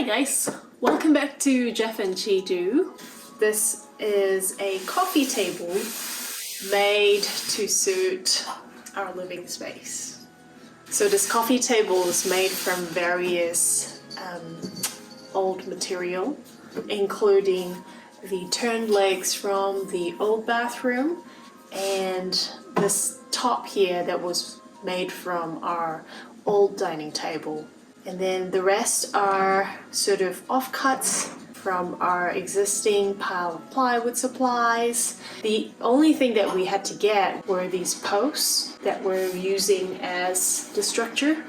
Hi guys, welcome back to Jeff and Chi Do. This is a coffee table made to suit our living space. So this coffee table is made from various old material, including the turned legs from the old bathroom and this top here that was made from our old dining table. And then the rest are sort of offcuts from our existing pile of plywood supplies. The only thing that we had to get were these posts that we're using as the structure,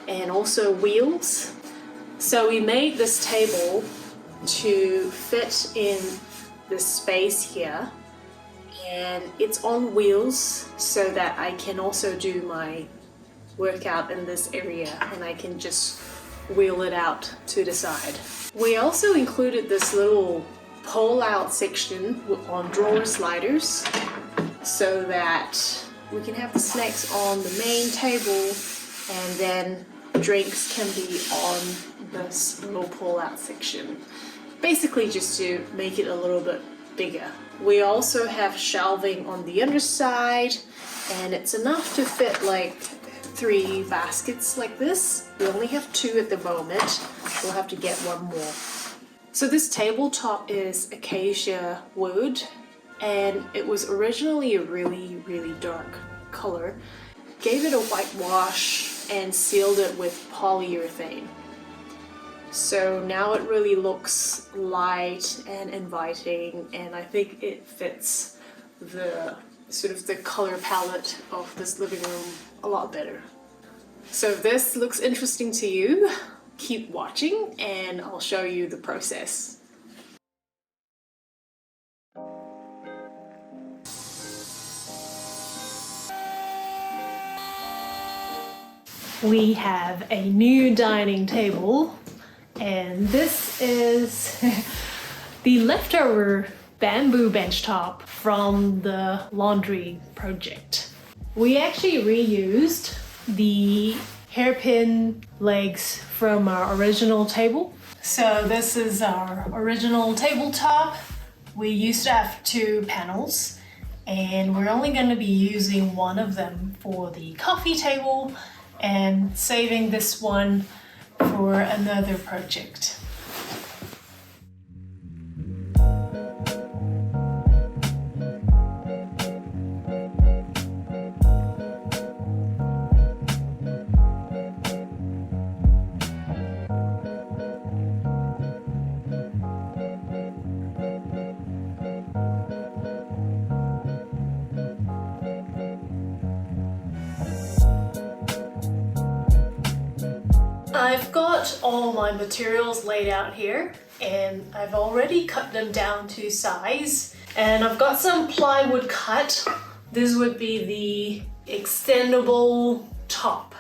and also wheels. So we made this table to fit in this space here, and it's on wheels so that I can also do my workout in this area and I can just wheel it out to the side. We also included this little pull out section on drawer sliders so that we can have the snacks on the main table and then drinks can be on this little pull out section. Basically just to make it a little bit bigger. We also have shelving on the underside, and it's enough to fit like 3 baskets like this. We only have 2 at the moment. We'll have to get 1 more. So this tabletop is acacia wood, and it was originally a really dark color. Gave it a whitewash and sealed it with polyurethane. So now it really looks light and inviting, and I think it fits the sort of the color palette of this living room a lot better. So if this looks interesting to you, keep watching and I'll show you the process. We have a new dining table, and this is the leftover bamboo benchtop from the laundry project. We actually reused the hairpin legs from our original table. So this is our original tabletop. We used to have 2 panels, and we're only going to be using one of them for the coffee table and saving this one for another project. I've got all my materials laid out here, and I've already cut them down to size, and I've got some plywood cut. This would be the extendable top.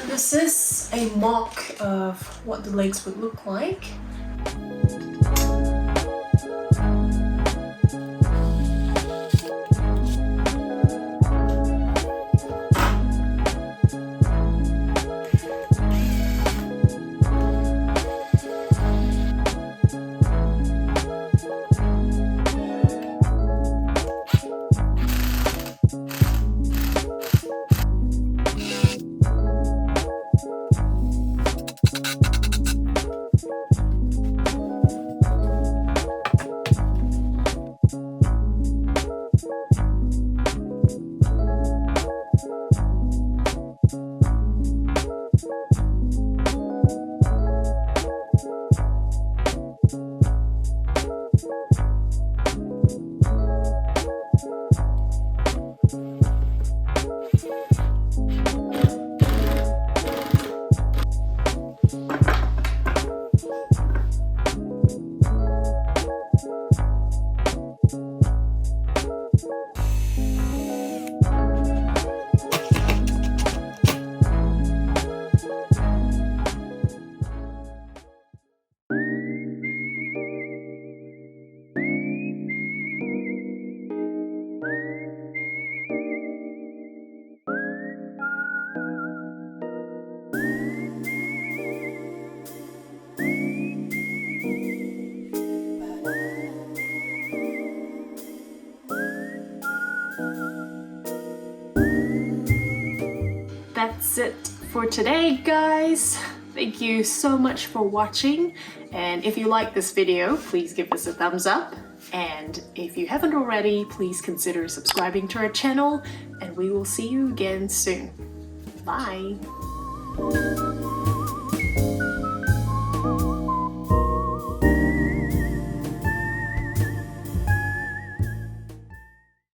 This is a mock of what the legs would look like. that's it for today, guys. Thank you so much for watching, and if you like this video, please give us a thumbs up, and if you haven't already, please consider subscribing to our channel, and we will see you again soon. Bye!